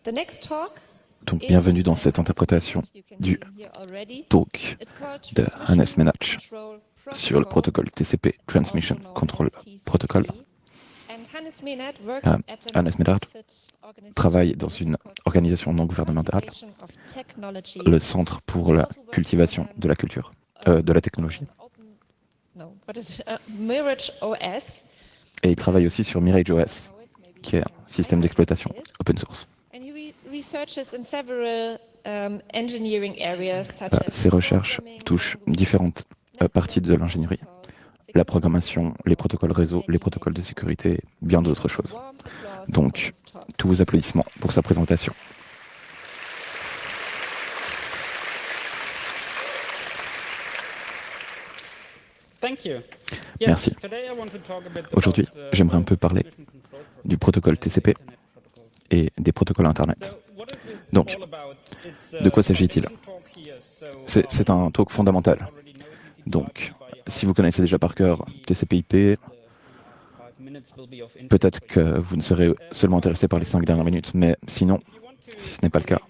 Donc, bienvenue dans cette interprétation du talk de Hannes Menach sur le protocole TCP, Transmission Control Protocol. Hannes Menach travaille dans une organisation non gouvernementale, le Centre pour la cultivation de la culture, de la technologie. Et il travaille aussi sur Mirage OS, qui est un système d'exploitation open source. Ses recherches touchent différentes parties de l'ingénierie, la programmation, les protocoles réseau, les protocoles de sécurité et bien d'autres choses. Donc, tous vos applaudissements pour sa présentation. Merci. Aujourd'hui, j'aimerais un peu parler du protocole TCP et des protocoles Internet. Donc, de quoi s'agit-il? C'est un talk fondamental. Donc, si vous connaissez déjà par cœur TCP/IP, peut-être que vous ne serez seulement intéressé par les 5 dernières minutes, mais sinon, si ce n'est pas le cas,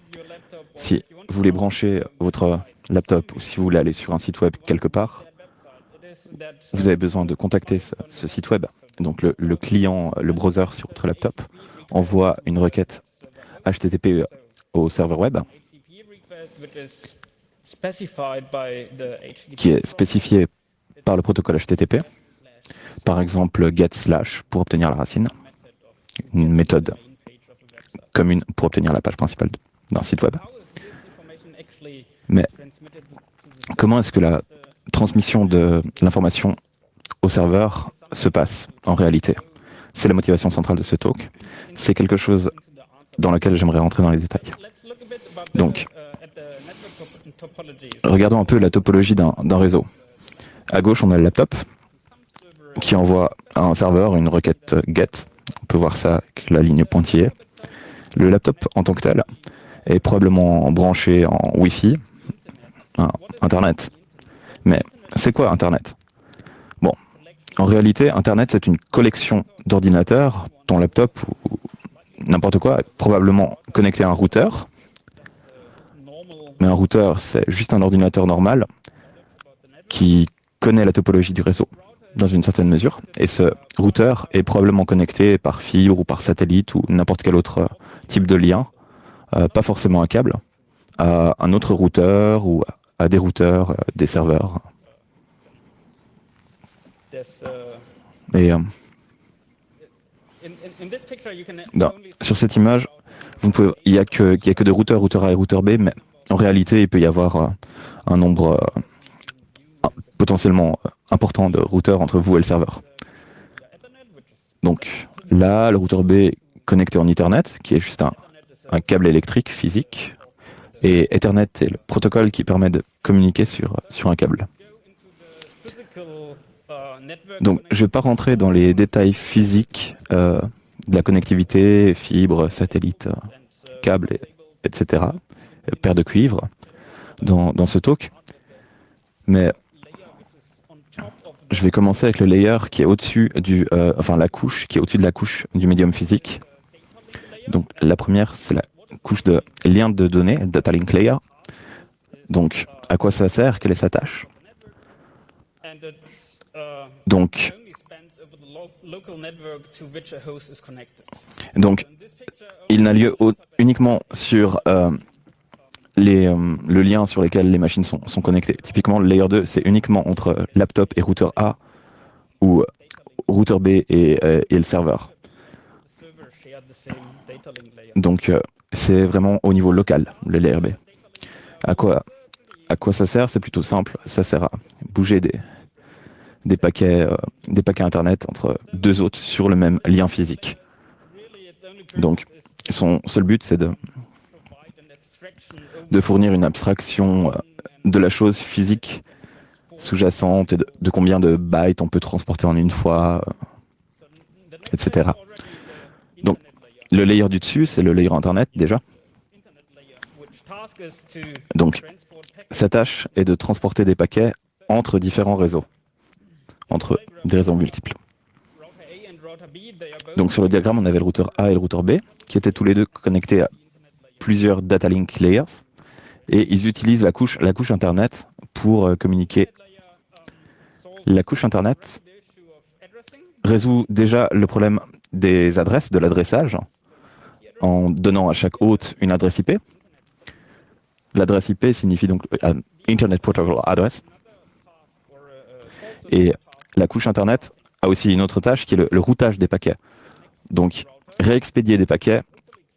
si vous voulez brancher votre laptop ou si vous voulez aller sur un site web quelque part, vous avez besoin de contacter ce site web. Donc le client, le browser sur votre laptop envoie une requête HTTP au serveur web qui est spécifiée par le protocole HTTP. Par exemple, get/ pour obtenir la racine, une méthode commune pour obtenir la page principale d'un site web. Mais comment est-ce que la transmission de l'information au serveur se passe en réalité? C'est la motivation centrale de ce talk. C'est quelque chose dans lequel j'aimerais rentrer dans les détails. Donc, regardons un peu la topologie d'un réseau. À gauche, on a le laptop qui envoie à un serveur une requête GET. On peut voir ça avec la ligne pointillée. Le laptop en tant que tel est probablement branché en Wi-Fi, Internet. Mais c'est quoi Internet? Bon, en réalité, Internet, c'est une collection d'ordinateurs, ton laptop ou n'importe quoi, est probablement connecté à un routeur. Mais un routeur, c'est juste un ordinateur normal qui connaît la topologie du réseau dans une certaine mesure. Et ce routeur est probablement connecté par fibre ou par satellite ou n'importe quel autre type de lien, pas forcément un câble, à un autre routeur ou à des routeurs, des serveurs. Et sur cette image, il n'y a que des routeurs, routeur A et routeur B, mais en réalité, il peut y avoir un nombre potentiellement important de routeurs entre vous et le serveur. Donc là, le routeur B est connecté en Ethernet, qui est juste un câble électrique physique, et Ethernet est le protocole qui permet de communiquer sur un câble. Donc, je ne vais pas rentrer dans les détails physiques de la connectivité, fibre, satellite, câble, etc., paire de cuivre, dans ce talk. Mais je vais commencer avec le layer qui est au-dessus la couche qui est au-dessus de la couche du médium physique. Donc, la première, c'est la couche de lien de données, le data link layer. Donc, à quoi ça sert? Quelle est sa tâche? Donc, il n'a lieu uniquement sur le lien sur lesquels les machines sont connectées. Typiquement, le layer 2, c'est uniquement entre laptop et routeur A ou routeur B et le serveur. Donc, c'est vraiment au niveau local, le layer B. À quoi ça sert? C'est plutôt simple. Ça sert à bouger des paquets Internet entre deux hôtes sur le même lien physique. Donc, son seul but, c'est de fournir une abstraction de la chose physique sous-jacente et de combien de bytes on peut transporter en une fois, etc. Donc, le layer du dessus, c'est le layer Internet, déjà. Donc, sa tâche est de transporter des paquets entre différents réseaux, entre des réseaux multiples. Donc sur le diagramme, on avait le routeur A et le routeur B, qui étaient tous les deux connectés plusieurs data link layers et ils utilisent la couche Internet pour communiquer. La couche Internet résout déjà le problème des adresses, de l'adressage, en donnant à chaque hôte une adresse IP. L'adresse IP signifie donc Internet Protocol Address. Et la couche Internet a aussi une autre tâche qui est le routage des paquets. Donc, réexpédier des paquets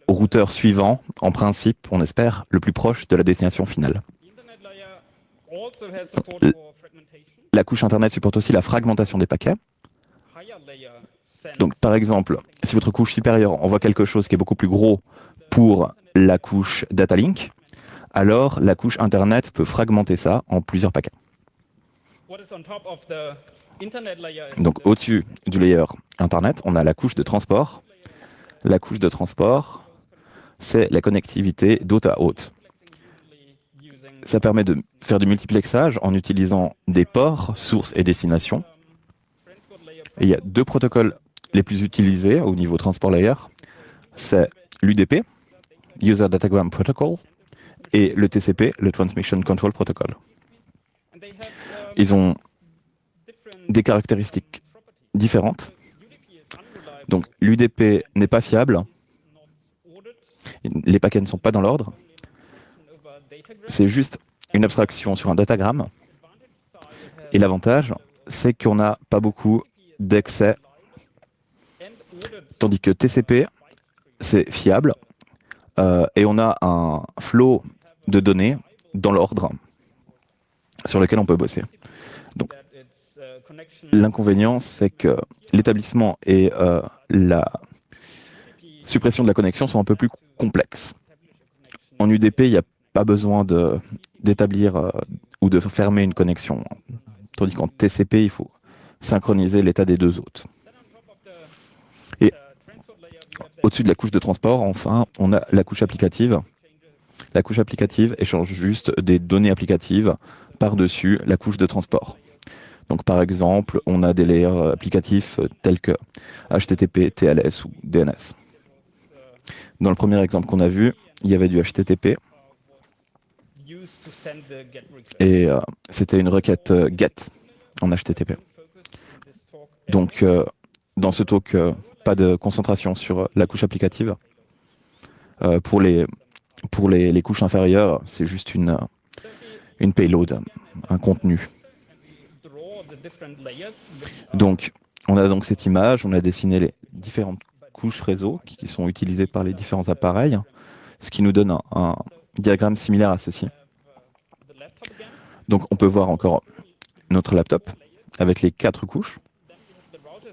au routeur suivant, en principe, on espère, le plus proche de la destination finale. La couche Internet supporte aussi la fragmentation des paquets. Donc, par exemple, si votre couche supérieure envoie quelque chose qui est beaucoup plus gros pour la couche Data Link, alors la couche Internet peut fragmenter ça en plusieurs paquets. Donc, au-dessus du layer Internet, on a la couche de transport. La couche de transport, c'est la connectivité d'hôte à hôte. Ça permet de faire du multiplexage en utilisant des ports, source et destination. Et il y a deux protocoles les plus utilisés au niveau transport layer. C'est l'UDP, User Datagram Protocol, et le TCP, le Transmission Control Protocol. Ils ont des caractéristiques différentes. Donc l'UDP n'est pas fiable, les paquets ne sont pas dans l'ordre, c'est juste une abstraction sur un datagramme, et l'avantage, c'est qu'on n'a pas beaucoup d'accès, tandis que TCP, c'est fiable, et on a un flow de données dans l'ordre sur lequel on peut bosser. Donc, l'inconvénient, c'est que l'établissement et la suppression de la connexion sont un peu plus complexes. En UDP, il n'y a pas besoin d'établir ou de fermer une connexion, tandis qu'en TCP, il faut synchroniser l'état des deux hôtes. Et au-dessus de la couche de transport, enfin, on a la couche applicative. La couche applicative échange juste des données applicatives par-dessus la couche de transport. Donc par exemple, on a des layers applicatifs tels que HTTP, TLS ou DNS. Dans le premier exemple qu'on a vu, il y avait du HTTP et c'était une requête GET en HTTP. Donc dans ce talk, pas de concentration sur la couche applicative. Pour les couches inférieures, c'est juste une payload, un contenu. Donc, on a donc cette image, on a dessiné les différentes couches réseau qui sont utilisées par les différents appareils, ce qui nous donne un diagramme similaire à ceci. Donc, on peut voir encore notre laptop avec les 4 couches.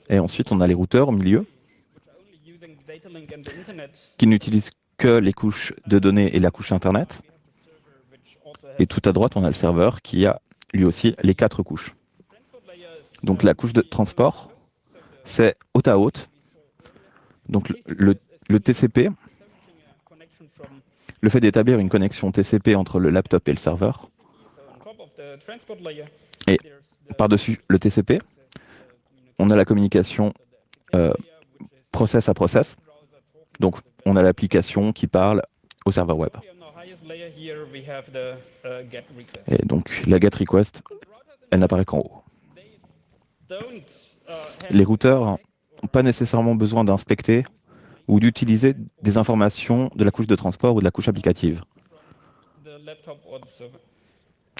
Et ensuite, on a les routeurs au milieu qui n'utilisent que les couches de données et la couche Internet. Et tout à droite, on a le serveur qui a lui aussi les 4 couches. Donc la couche de transport, c'est hôte à hôte. Donc le TCP, le fait d'établir une connexion TCP entre le laptop et le serveur. Et par-dessus le TCP, on a la communication process à process. Donc on a l'application qui parle au serveur web. Et donc la GET request, elle n'apparaît qu'en haut. Les routeurs n'ont pas nécessairement besoin d'inspecter ou d'utiliser des informations de la couche de transport ou de la couche applicative,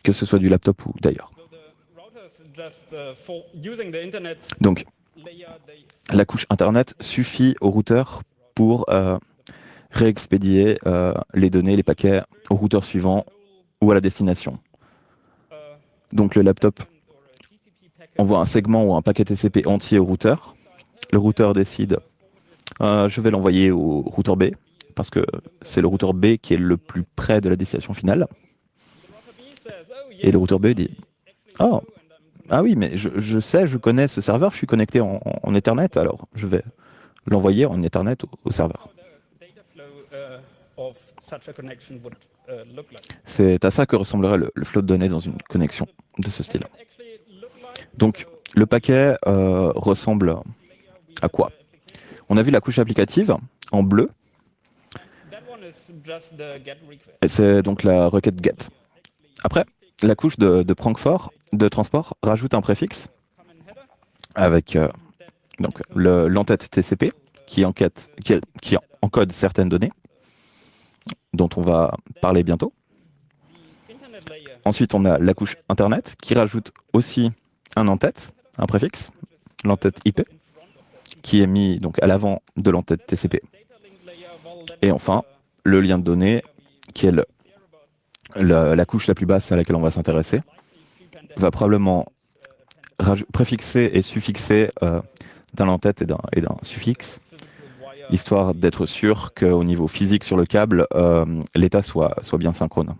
que ce soit du laptop ou d'ailleurs. Donc, la couche Internet suffit au routeur pour réexpédier les données, les paquets au routeur suivant ou à la destination. Donc le laptop envoie un segment ou un paquet TCP entier au routeur. Le routeur décide, je vais l'envoyer au routeur B, parce que c'est le routeur B qui est le plus près de la destination finale. Et le routeur B dit, oh, ah oui, mais je sais, je connais ce serveur, je suis connecté en Ethernet, alors je vais l'envoyer en Ethernet au serveur. C'est à ça que ressemblerait le flot de données dans une connexion de ce style. Donc, le paquet ressemble à quoi? On a vu la couche applicative en bleu. Et c'est donc la requête get. Après, la couche de transport rajoute un préfixe avec donc l'entête TCP qui encode certaines données dont on va parler bientôt. Ensuite, on a la couche Internet qui rajoute aussi un entête, un préfixe, l'entête IP, qui est mis donc à l'avant de l'entête TCP. Et enfin, le lien de données, qui est la couche la plus basse à laquelle on va s'intéresser, va probablement préfixer et suffixer d'un entête et d'un suffixe, histoire d'être sûr qu'au niveau physique sur le câble, l'état soit bien synchrone,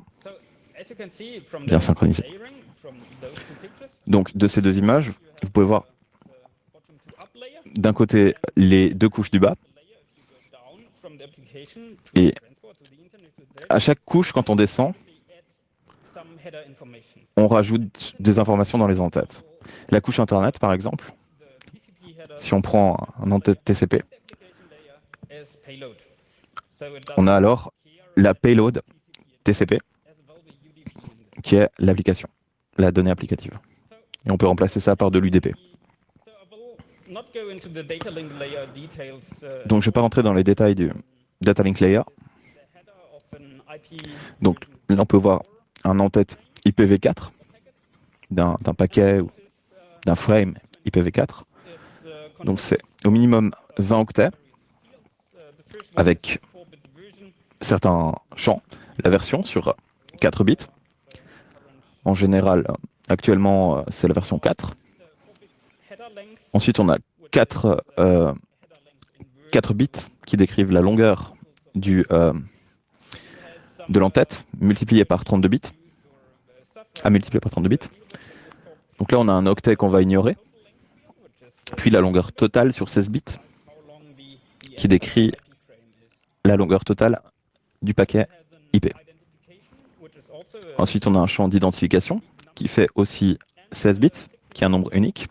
bien synchronisé. Donc de ces deux images, vous pouvez voir d'un côté les deux couches du bas, et à chaque couche, quand on descend, on rajoute des informations dans les entêtes. La couche Internet, par exemple, si on prend un entête TCP, on a alors la payload TCP, qui est l'application, la donnée applicative. Et on peut remplacer ça par de l'UDP. Donc je ne vais pas rentrer dans les détails du Data Link Layer. Donc là on peut voir un en-tête IPv4 d'un paquet ou d'un frame IPv4. Donc c'est au minimum 20 octets avec certains champs, la version sur 4 bits. En général, actuellement, c'est la version 4. Ensuite, on a 4 bits qui décrivent la longueur de l'entête, multiplié par 32 bits. Multiplié par 32 bits. Donc là, on a un octet qu'on va ignorer. Puis la longueur totale sur 16 bits, qui décrit la longueur totale du paquet IP. Ensuite, on a un champ d'identification qui fait aussi 16 bits, qui est un nombre unique.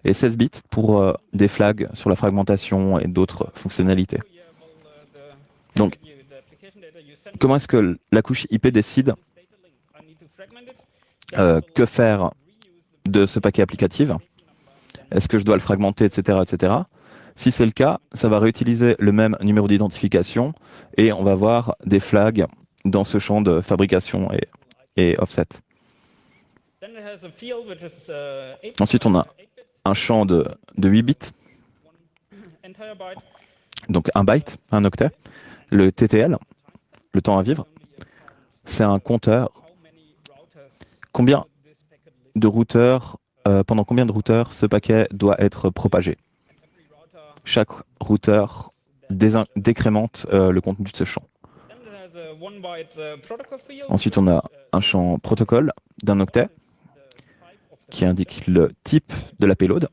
Et 16 bits pour des flags sur la fragmentation et d'autres fonctionnalités. Donc, comment est-ce que la couche IP décide que faire de ce paquet applicatif? Est-ce que je dois le fragmenter, etc., etc. Si c'est le cas, ça va réutiliser le même numéro d'identification et on va voir des flags dans ce champ de fabrication et offset. Ensuite, on a un champ de 8 bits, donc un byte, un octet. Le TTL, le temps à vivre, c'est un compteur. Pendant combien de routeurs ce paquet doit être propagé? Chaque routeur décrémente le contenu de ce champ. Ensuite, on a un champ protocole d'un octet qui indique le type de la payload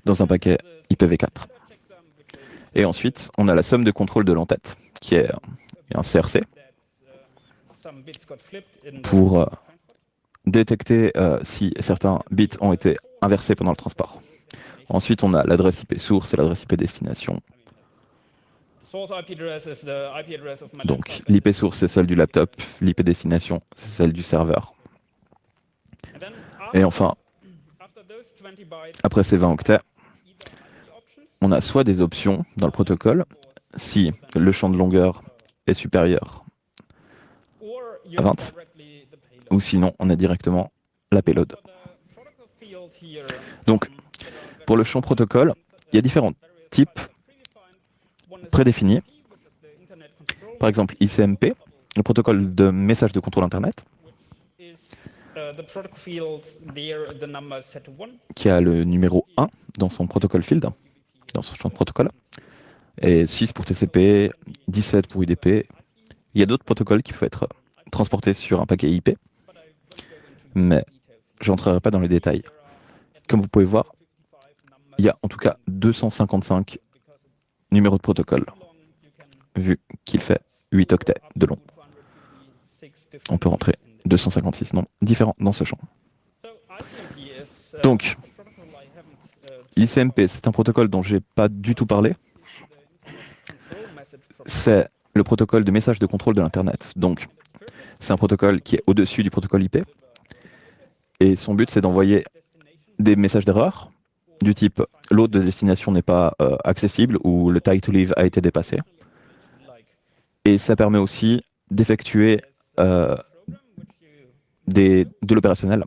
dans un paquet IPv4. Et ensuite, on a la somme de contrôle de l'entête, qui est un CRC, pour détecter si certains bits ont été inversés pendant le transport. Ensuite, on a l'adresse IP source et l'adresse IP destination. Donc, l'IP source, c'est celle du laptop, l'IP destination, c'est celle du serveur. Et enfin, après ces 20 octets, on a soit des options dans le protocole, si le champ de longueur est supérieur à 20, ou sinon on a directement la payload. Donc, pour le champ protocole, il y a différents types prédéfinis. Par exemple, ICMP, le protocole de message de contrôle Internet, qui a le numéro 1 dans son protocole field, dans son champ de protocole, et 6 pour TCP, 17 pour UDP. Il y a d'autres protocoles qui peuvent être transportés sur un paquet IP, mais je n'entrerai pas dans les détails. Comme vous pouvez voir, il y a en tout cas 255 numéros de protocole, vu qu'il fait 8 octets de long. On peut rentrer 256 nombres différents dans ce champ. Donc, l'ICMP, c'est un protocole dont je n'ai pas du tout parlé. c'est le protocole de message de contrôle de l'Internet. Donc, c'est un protocole qui est au-dessus du protocole IP. Et son but, c'est d'envoyer des messages d'erreur du type l'autre de destination n'est pas accessible ou le tag to leave a été dépassé. Et ça permet aussi d'effectuer de l'opérationnel,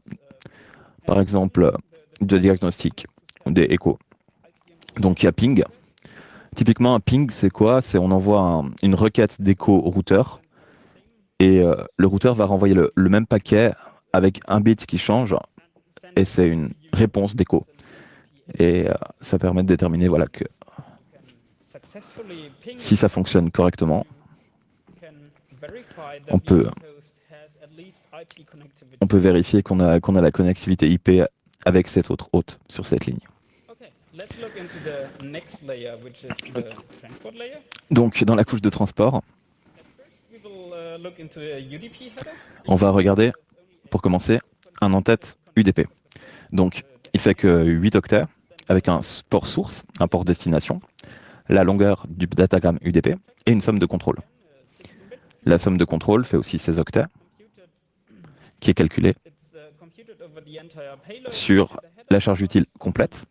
par exemple de diagnostic ou des échos. Donc il y a ping. Typiquement, un ping, c'est quoi? C'est on envoie une requête d'écho au routeur et le routeur va renvoyer le même paquet avec un bit qui change et c'est une réponse d'écho. Et ça permet de déterminer voilà, que si ça fonctionne correctement, on peut vérifier qu'on a la connectivité IP avec cet autre hôte sur cette ligne. Donc, dans la couche de transport, on va regarder, pour commencer, un en-tête UDP. Donc, il fait que 8 octets avec un port source, un port destination, la longueur du datagramme UDP et une somme de contrôle. La somme de contrôle fait aussi 16 octets, qui est calculée sur la charge utile complète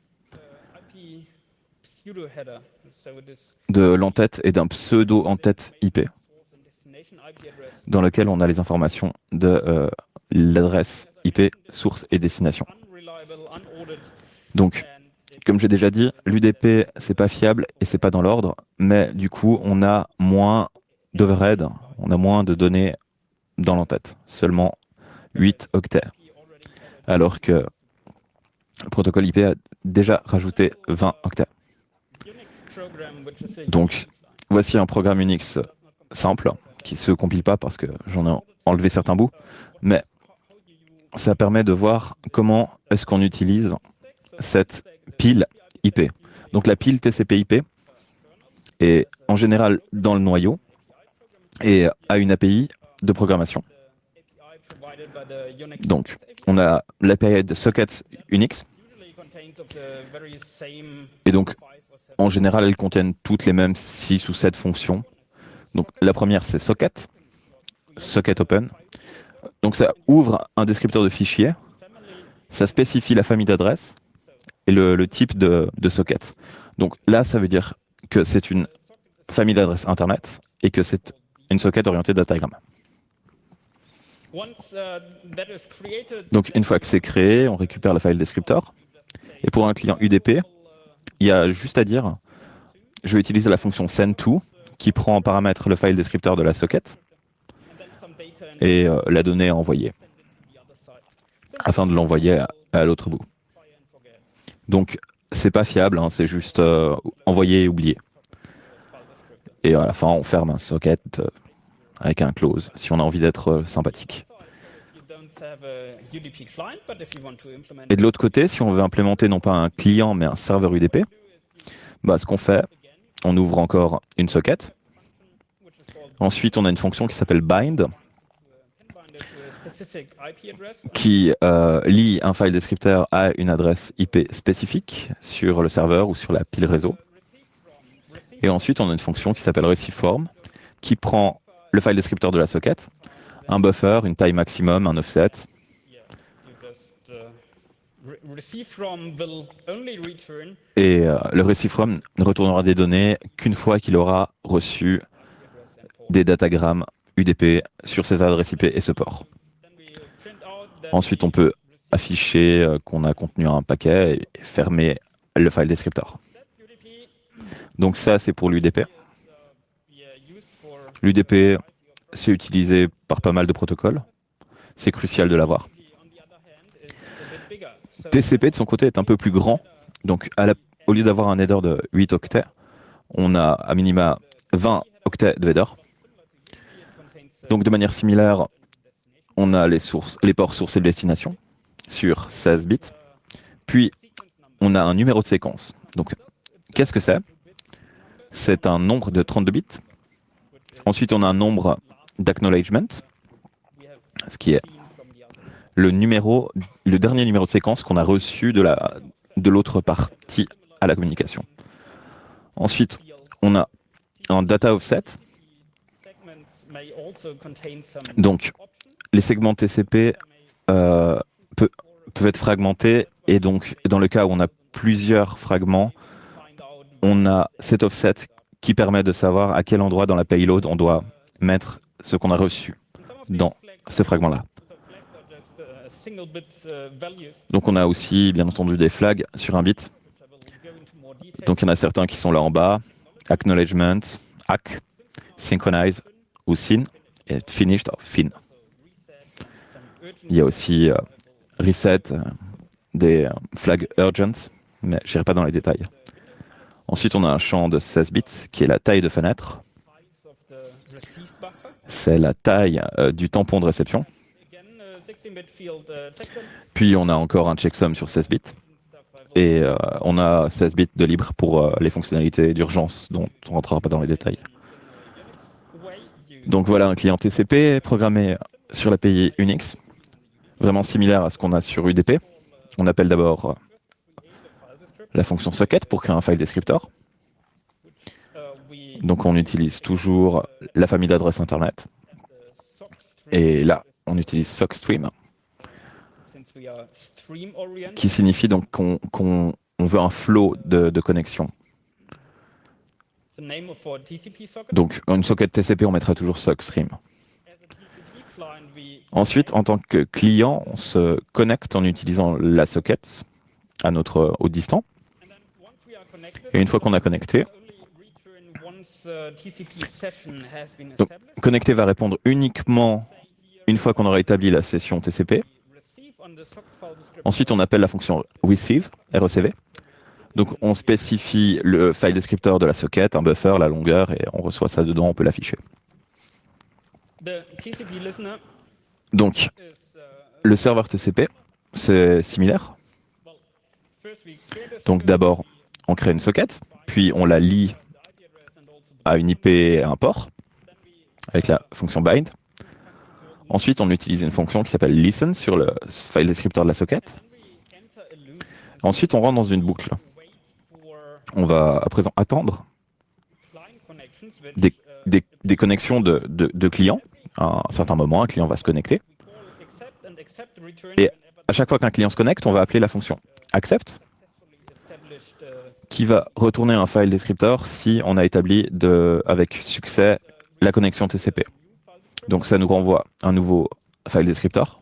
de l'entête et d'un pseudo-entête IP, dans lequel on a les informations de l'adresse IP, source et destination. Donc, comme j'ai déjà dit, l'UDP, c'est pas fiable et c'est pas dans l'ordre, mais du coup, on a moins d'overhead, on a moins de données dans l'entête, seulement 8 octets, alors que le protocole IP a déjà rajouté 20 octets. Donc, voici un programme Unix simple, qui ne se compile pas parce que j'en ai enlevé certains bouts, mais ça permet de voir comment est-ce qu'on utilise cette pile IP. Donc la pile TCP/IP est en général dans le noyau et a une API de programmation. Donc, on a l'API de sockets Unix. Et donc, en général, elles contiennent toutes les mêmes 6 ou 7 fonctions. Donc, la première, c'est socket, socket open. Donc, ça ouvre un descripteur de fichier. Ça spécifie la famille d'adresses et le type de socket. Donc, là, ça veut dire que c'est une famille d'adresses Internet et que c'est une socket orientée datagram. Donc, une fois que c'est créé, on récupère le file descriptor. Et pour un client UDP, il y a juste à dire, je vais utiliser la fonction send_to qui prend en paramètre le file descriptor de la socket et la donnée à envoyer afin de l'envoyer à l'autre bout. Donc, c'est pas fiable, hein, c'est juste envoyer et oublier. Et à la fin, on ferme un socket avec un close, si on a envie d'être sympathique. Et de l'autre côté, si on veut implémenter non pas un client, mais un serveur UDP, bah, ce qu'on fait, on ouvre encore une socket. Ensuite, on a une fonction qui s'appelle bind, qui lie un file descripteur à une adresse IP spécifique sur le serveur ou sur la pile réseau. Et ensuite, on a une fonction qui s'appelle receiveFrom, qui prend le file descripteur de la socket, un buffer, une taille maximum, un offset. Et le receiveFrom ne retournera des données qu'une fois qu'il aura reçu des datagrammes UDP sur ces adresses IP et ce port. Ensuite, on peut afficher qu'on a contenu un paquet et fermer le file descriptor. Donc ça, c'est pour l'UDP. L'UDP, c'est utilisé par pas mal de protocoles. C'est crucial de l'avoir. TCP, de son côté, est un peu plus grand. Donc, au lieu d'avoir un header de 8 octets, on a à minima 20 octets de header. Donc, de manière similaire, on a les ports source et de destination sur 16 bits. Puis, on a un numéro de séquence. Donc, qu'est-ce que c'est? C'est un nombre de 32 bits. Ensuite, on a un nombre d'acknowledgement, ce qui est le dernier numéro de séquence qu'on a reçu de l'autre partie à la communication. Ensuite, on a un data offset. Donc, les segments TCP peuvent être fragmentés, et donc, dans le cas où on a plusieurs fragments, on a cet offset qui permet de savoir à quel endroit dans la payload on doit mettre ce qu'on a reçu dans ce fragment-là. Donc on a aussi, bien entendu, des flags sur un bit. Donc il y en a certains qui sont là en bas, acknowledgement, ACK, synchronize ou SYN, et finished, fin. Il y a aussi reset, des flags urgent, mais je n'irai pas dans les détails. Ensuite, on a un champ de 16 bits qui est la taille de fenêtre. C'est la taille du tampon de réception. Puis on a encore un checksum sur 16 bits. Et on a 16 bits de libre pour les fonctionnalités d'urgence dont on ne rentrera pas dans les détails. Donc voilà un client TCP programmé sur l'API Unix, vraiment similaire à ce qu'on a sur UDP. On appelle d'abord la fonction socket pour créer un file descriptor. Donc on utilise toujours la famille d'adresses Internet. Et là, on utilise sockstream, qui signifie donc qu'on veut un flow de connexion. Donc une socket TCP, on mettra toujours sockstream. Ensuite, en tant que client, on se connecte en utilisant la socket à notre hôte distant. Et une fois qu'on a connecté, donc, connecté va répondre uniquement une fois qu'on aura établi la session TCP. Ensuite, on appelle la fonction receive, RECV. Donc, on spécifie le file descriptor de la socket, un buffer, la longueur, et on reçoit ça dedans, on peut l'afficher. Donc, le serveur TCP, c'est similaire. Donc, d'abord, on crée une socket, puis on la lie à une IP et à un port, avec la fonction bind. Ensuite, on utilise une fonction qui s'appelle listen sur le file descriptor de la socket. Ensuite, on rentre dans une boucle. On va à présent attendre des connexions de clients. À un certain moment, un client va se connecter. Et à chaque fois qu'un client se connecte, on va appeler la fonction accept, qui va retourner un file descriptor si on a établi avec succès la connexion TCP. Donc ça nous renvoie un nouveau file descriptor.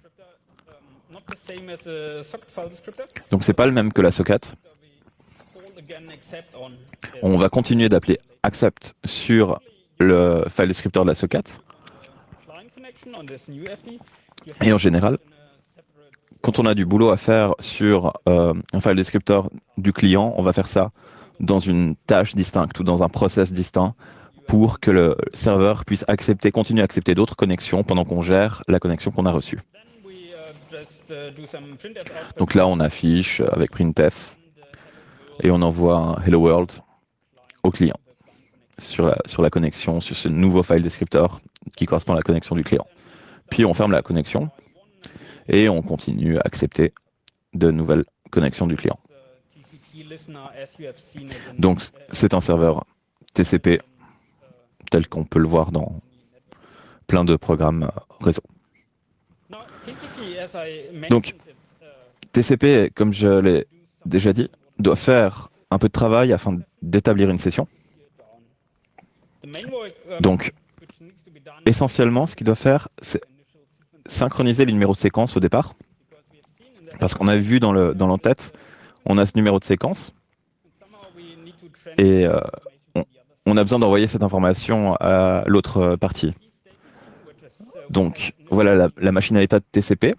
Donc c'est pas le même que la socket. On va continuer d'appeler accept sur le file descriptor de la socket. Et en général, quand on a du boulot à faire sur un file descriptor du client, on va faire ça dans une tâche distincte ou dans un process distinct pour que le serveur puisse continuer à accepter d'autres connexions pendant qu'on gère la connexion qu'on a reçue. Donc là, on affiche avec printf et on envoie un hello world au client sur la connexion, sur ce nouveau file descriptor qui correspond à la connexion du client. Puis on ferme la connexion et on continue à accepter de nouvelles connexions du client. Donc c'est un serveur TCP tel qu'on peut le voir dans plein de programmes réseau. Donc TCP, comme je l'ai déjà dit, doit faire un peu de travail afin d'établir une session. Donc essentiellement, ce qu'il doit faire, c'est synchroniser les numéros de séquence au départ. Parce qu'on a vu dans l'entête, on a ce numéro de séquence. Et on a besoin d'envoyer cette information à l'autre partie. Donc voilà la machine à état de TCP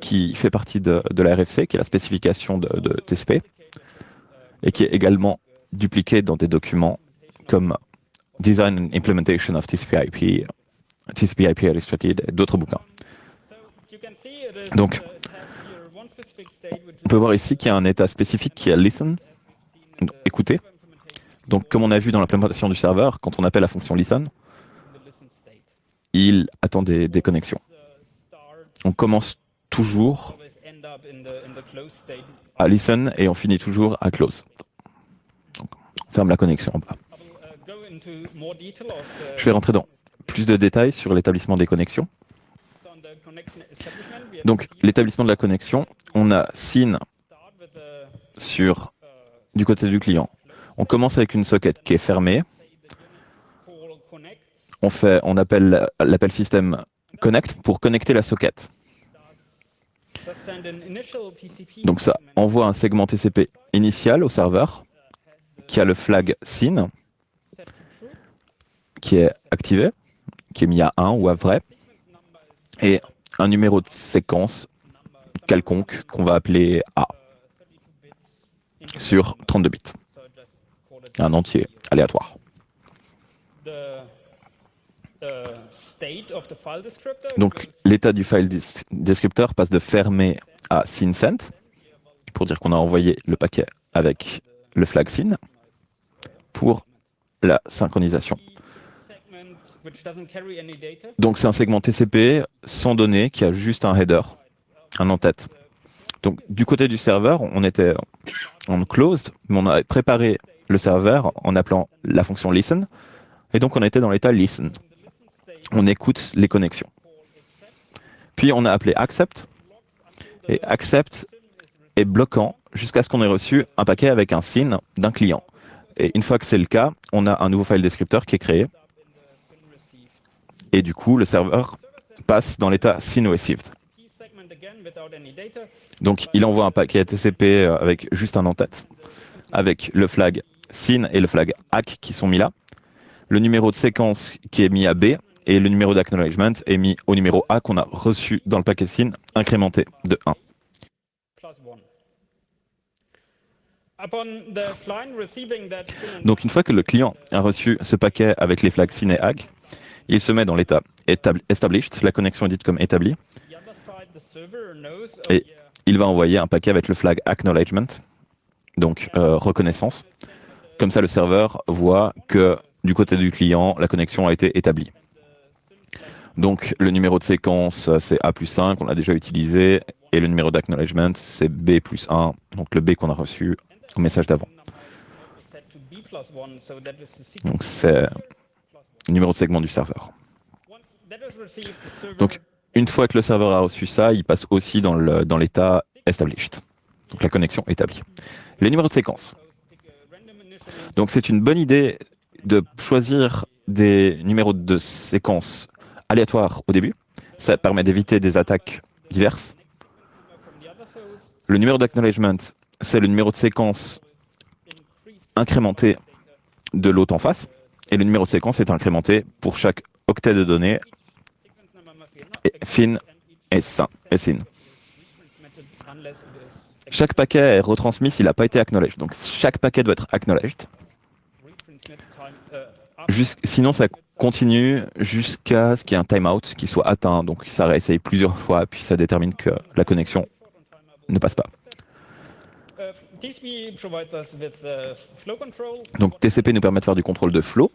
qui fait partie de la RFC, qui est la spécification de TCP, et qui est également dupliquée dans des documents comme Design and Implementation of TCP/IP, TCP/IP Illustrated et d'autres bouquins. Donc, on peut voir ici qu'il y a un état spécifique qui est listen, écouter. Donc, comme on a vu dans l'implémentation du serveur, quand on appelle la fonction listen, il attend des connexions. On commence toujours à listen et on finit toujours à close. Donc, on ferme la connexion en bas. Je vais rentrer dans plus de détails sur l'établissement des connexions. Donc, l'établissement de la connexion, on a SYN du côté du client. On commence avec une socket qui est fermée. On appelle l'appel système connect pour connecter la socket. Donc ça envoie un segment TCP initial au serveur qui a le flag SYN qui est activé, qui est mis à 1 ou à vrai, et un numéro de séquence quelconque qu'on va appeler A sur 32 bits. Un entier aléatoire. Donc l'état du file descriptor passe de fermé à SYN sent, pour dire qu'on a envoyé le paquet avec le flag SYN pour la synchronisation. Donc c'est un segment TCP sans données qui a juste un header, un en-tête. Donc du côté du serveur, on était en closed, mais on a préparé le serveur en appelant la fonction listen, et donc on était dans l'état listen. On écoute les connexions. Puis on a appelé accept, et accept est bloquant jusqu'à ce qu'on ait reçu un paquet avec un SYN d'un client. Et une fois que c'est le cas, on a un nouveau file descriptor qui est créé. Et du coup, le serveur passe dans l'état SYN received. Donc, il envoie un paquet TCP avec juste un en-tête, avec le flag SYN et le flag ACK qui sont mis là, le numéro de séquence qui est mis à B, et le numéro d'acknowledgement est mis au numéro A qu'on a reçu dans le paquet SYN, incrémenté de 1. Donc, une fois que le client a reçu ce paquet avec les flags SYN et ACK, il se met dans l'état established, la connexion est dite comme établie, et il va envoyer un paquet avec le flag acknowledgement, donc reconnaissance. Comme ça, le serveur voit que du côté du client, la connexion a été établie. Donc, le numéro de séquence, c'est A plus 5, on l'a déjà utilisé, et le numéro d'acknowledgement, c'est B plus 1, donc le B qu'on a reçu au message d'avant. Donc, c'est le numéro de segment du serveur. Donc, une fois que le serveur a reçu ça, il passe aussi dans l'état established, donc la connexion établie. Les numéros de séquence. Donc, c'est une bonne idée de choisir des numéros de séquence aléatoires au début. Ça permet d'éviter des attaques diverses. Le numéro d'acknowledgement, c'est le numéro de séquence incrémenté de l'autre en face. Et le numéro de séquence est incrémenté pour chaque octet de données, FIN et SYN. Chaque paquet est retransmis s'il n'a pas été acknowledged. Donc chaque paquet doit être acknowledged. Sinon, ça continue jusqu'à ce qu'il y ait un timeout qui soit atteint. Donc ça réessaye plusieurs fois, puis ça détermine que la connexion ne passe pas. Donc TCP nous permet de faire du contrôle de flow.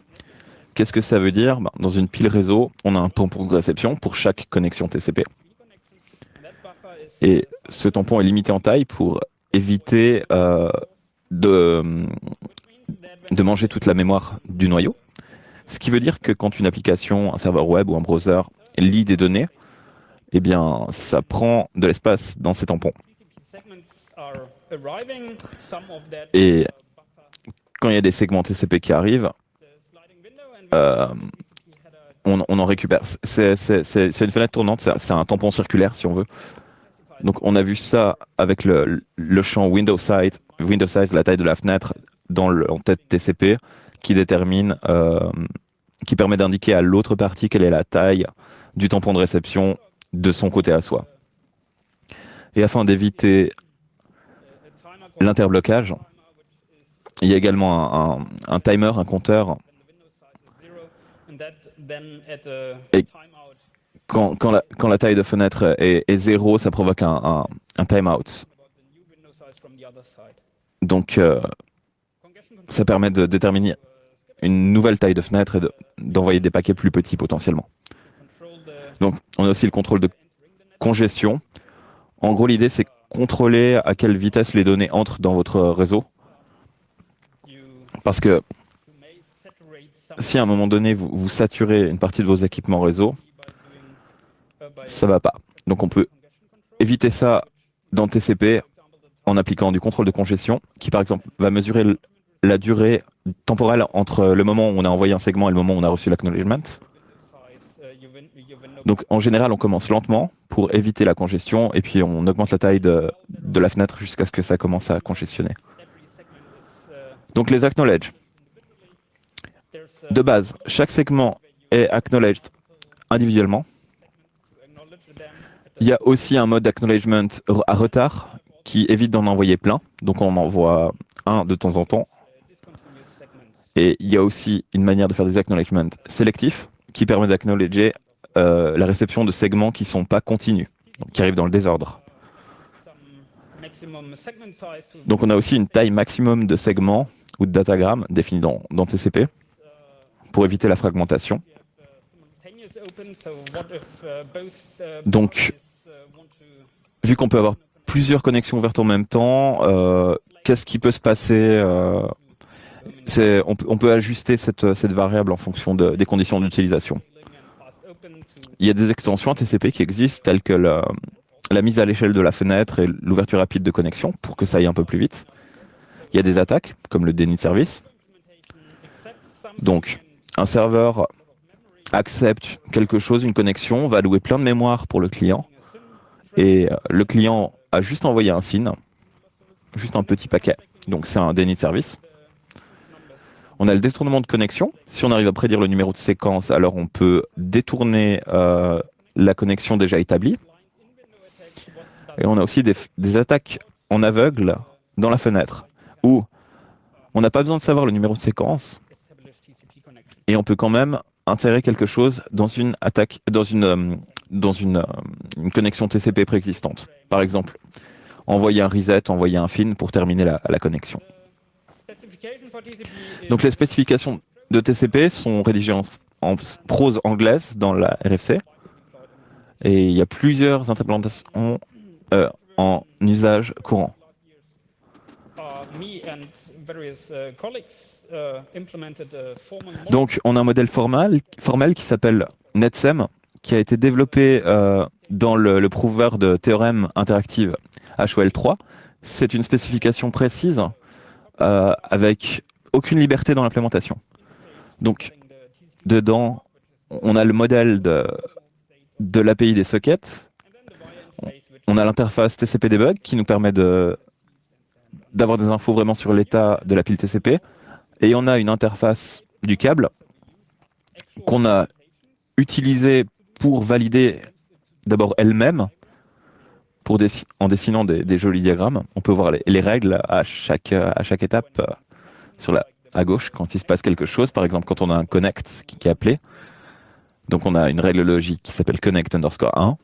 Qu'est-ce que ça veut dire? Dans une pile réseau, on a un tampon de réception pour chaque connexion TCP. Et ce tampon est limité en taille pour éviter de manger toute la mémoire du noyau. Ce qui veut dire que quand une application, un serveur web ou un browser lit des données, eh bien, ça prend de l'espace dans ces tampons. Et quand il y a des segments TCP qui arrivent, on en récupère. C'est une fenêtre tournante, c'est un tampon circulaire si on veut. Donc on a vu ça avec le champ window size, la taille de la fenêtre dans l'entête TCP, qui détermine, qui permet d'indiquer à l'autre partie quelle est la taille du tampon de réception de son côté à soi. Et afin d'éviter l'interblocage, il y a également un timer, un compteur. Et quand la taille de fenêtre est 0, ça provoque un timeout. Donc, ça permet de déterminer une nouvelle taille de fenêtre et d'envoyer des paquets plus petits potentiellement. Donc, on a aussi le contrôle de congestion. En gros, l'idée, c'est contrôler à quelle vitesse les données entrent dans votre réseau. Parce que si à un moment donné vous saturez une partie de vos équipements réseau, ça va pas. Donc on peut éviter ça dans TCP en appliquant du contrôle de congestion, qui par exemple va mesurer la durée temporelle entre le moment où on a envoyé un segment et le moment où on a reçu l'acknowledgement. Donc en général, on commence lentement pour éviter la congestion et puis on augmente la taille de la fenêtre jusqu'à ce que ça commence à congestionner. Donc les acknowledge. De base, chaque segment est acknowledged individuellement. Il y a aussi un mode d'acknowledgement à retard qui évite d'en envoyer plein. Donc on en envoie un de temps en temps. Et il y a aussi une manière de faire des acknowledgements sélectifs qui permet d'acknowledger la réception de segments qui ne sont pas continus, donc qui arrivent dans le désordre. Donc on a aussi une taille maximum de segments ou de datagrammes définie dans TCP pour éviter la fragmentation. Donc, vu qu'on peut avoir plusieurs connexions ouvertes en même temps, qu'est-ce qui peut se passer on peut ajuster cette variable en fonction des conditions d'utilisation. Il y a des extensions à TCP qui existent, telles que la mise à l'échelle de la fenêtre et l'ouverture rapide de connexion, pour que ça aille un peu plus vite. Il y a des attaques, comme le déni de service. Donc, un serveur accepte quelque chose, une connexion, va allouer plein de mémoire pour le client, et le client a juste envoyé un SYN, juste un petit paquet. Donc c'est un déni de service. On a le détournement de connexion. Si on arrive à prédire le numéro de séquence, alors on peut détourner la connexion déjà établie. Et on a aussi des attaques en aveugle dans la fenêtre, où on n'a pas besoin de savoir le numéro de séquence, et on peut quand même insérer quelque chose dans une attaque, dans une connexion TCP préexistante. Par exemple, envoyer un reset, envoyer un fin pour terminer la connexion. Donc les spécifications de TCP sont rédigées en prose anglaise dans la RFC, et il y a plusieurs implémentations en usage courant. Donc on a un modèle formel qui s'appelle NetSem, qui a été développé dans le prover de théorème interactive HOL3. C'est une spécification précise avec aucune liberté dans l'implémentation. Donc dedans, on a le modèle de l'API des sockets, on a l'interface TCP debug qui nous permet d'avoir des infos vraiment sur l'état de la pile TCP, et on a une interface du câble qu'on a utilisée pour valider d'abord elle-même, en dessinant des jolis diagrammes. On peut voir les règles à chaque étape à gauche quand il se passe quelque chose. Par exemple, quand on a un connect qui est appelé, donc on a une règle logique qui s'appelle connect_1,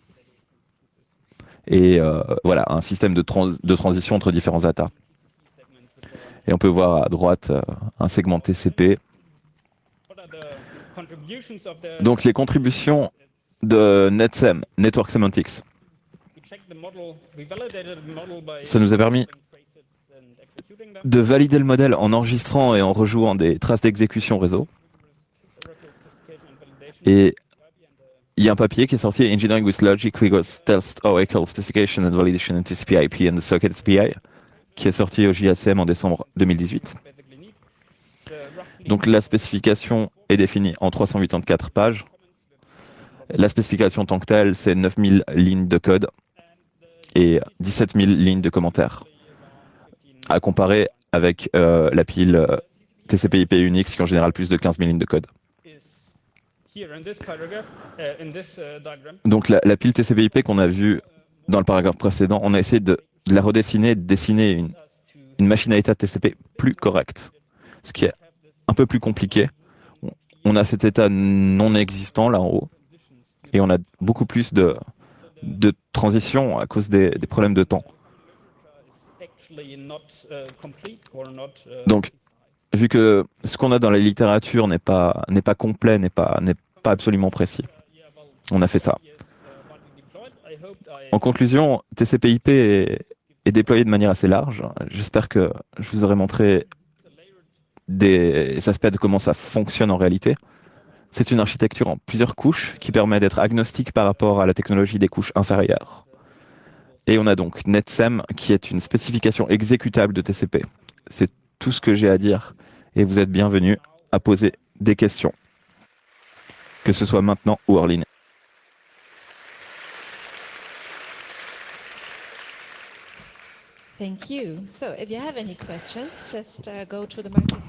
et voilà, un système de transition entre différents data. Et on peut voir à droite un segment TCP. Donc les contributions de NetSem, Network Semantics, ça nous a permis de valider le modèle en enregistrant et en rejouant des traces d'exécution réseau. Et il y a un papier qui est sorti, Engineering with Logic Regards Test Oracle Specification and Validation in TCP/IP and the Socket SPI, qui est sorti au JACM en décembre 2018. Donc la spécification est définie en 384 pages. La spécification en tant que telle, c'est 9000 lignes de code et 17 000 lignes de commentaires, à comparer avec la pile TCP/IP Unix, qui a en général plus de 15 000 lignes de code. Donc la pile TCP/IP qu'on a vue dans le paragraphe précédent, on a essayé de la redessiner, de dessiner une machine à état TCP plus correcte, ce qui est un peu plus compliqué. On a cet état non existant là en haut, et on a beaucoup plus de transition à cause des problèmes de temps. Donc, vu que ce qu'on a dans la littérature n'est pas complet, n'est pas absolument précis, on a fait ça. En conclusion, TCP/IP est déployé de manière assez large. J'espère que je vous aurai montré des aspects de comment ça fonctionne en réalité. C'est une architecture en plusieurs couches qui permet d'être agnostique par rapport à la technologie des couches inférieures. Et on a donc NetSem qui est une spécification exécutable de TCP. C'est tout ce que j'ai à dire et vous êtes bienvenus à poser des questions, que ce soit maintenant ou hors ligne.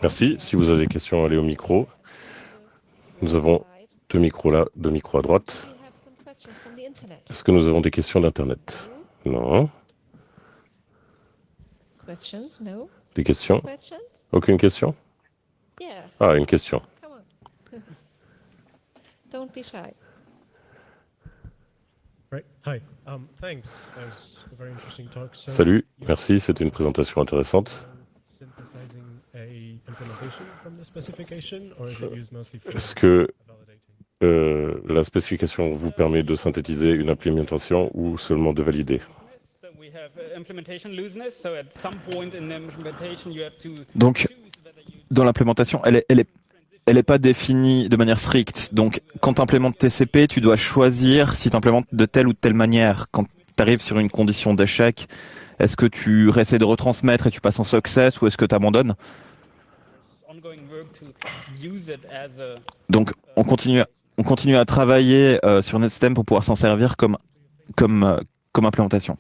Merci. Si vous avez des questions, allez au micro. Nous avons deux micros là, deux micros à droite. Est-ce que nous avons des questions d'Internet? Non. Des questions? Aucune question? Ah, une question. Don't be shy. Right. Hi. Thanks. That was a very interesting talk. So Salut, merci, c'était une présentation intéressante. synthesizing a implementation from the specification, or is it used mostly for Est-ce que validating? la spécification vous permet de synthétiser une implémentation ou seulement de valider? So we have implementation looseness. So at some point in the implementation, you have to Donc, choose whether you dans l'implémentation, elle est pas définie de manière stricte. Donc, quand tu implémentes TCP, tu dois choisir si tu implémentes de telle ou de telle manière. Quand tu arrives sur une condition d'échec, est-ce que tu essaies de retransmettre et tu passes en success ou est-ce que tu abandonnes? ongoing work to use it as a Donc, on continue à travailler sur NetStem pour pouvoir s'en servir comme implémentation.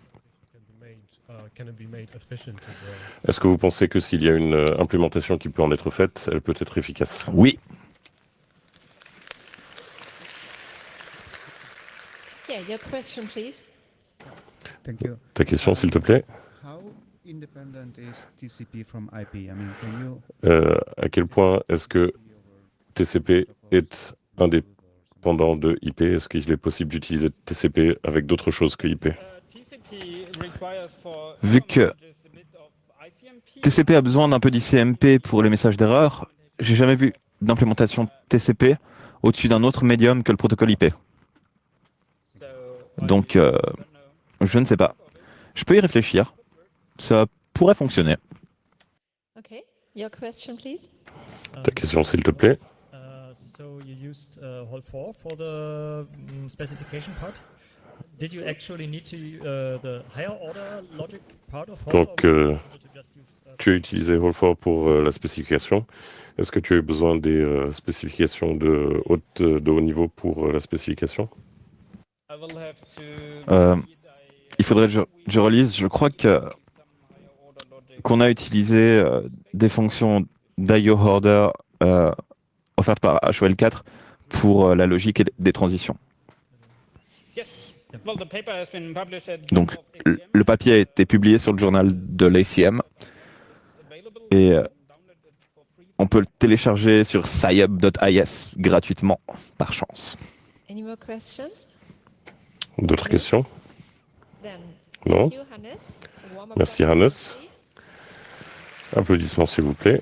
Can it be made efficient as well? Est-ce que vous pensez que s'il y a une implémentation qui peut en être faite, elle peut être efficace? Oui. Yeah, your question, please. Thank you. Ta question, s'il te plaît? How independent is TCP from IP? I mean, can you À quel point est-ce que TCP est indépendant de IP? Est-ce qu'il est possible d'utiliser TCP avec d'autres choses que IP? TCP requires for Vu que a bit of ICMP. TCP a besoin d'un peu d'ICMP pour les messages d'erreur, j'ai jamais vu d'implémentation TCP au-dessus d'un autre médium que le protocole IP. So Donc, je ne sais pas. Je peux y réfléchir. Ça pourrait fonctionner. Okay, your question, please. Ta question, s'il te plaît? So you used Hall 4 for the specification part. Did you actually need to the higher order logic part of Hall? Donc, or was it to just use, tu as utilisé Hall4 pour la spécification. Est-ce que tu as eu besoin des spécifications de haut niveau pour la spécification? I will have to. Il faudrait que je relise. Je crois qu'on a utilisé des fonctions d'IO order offertes par HOL4 pour la logique et des transitions. Yes. Well, the paper has been published at Donc, Journal of ACM. le papier a été publié sur le journal de l'ACM Available. et Download it for free. on peut le télécharger sur scihub.is gratuitement, par chance. Any more questions? D'autres questions? Then, Non? thank you, Hannes. A warm up Merci, applause, Hannes. please. Applaudissements, s'il vous plaît.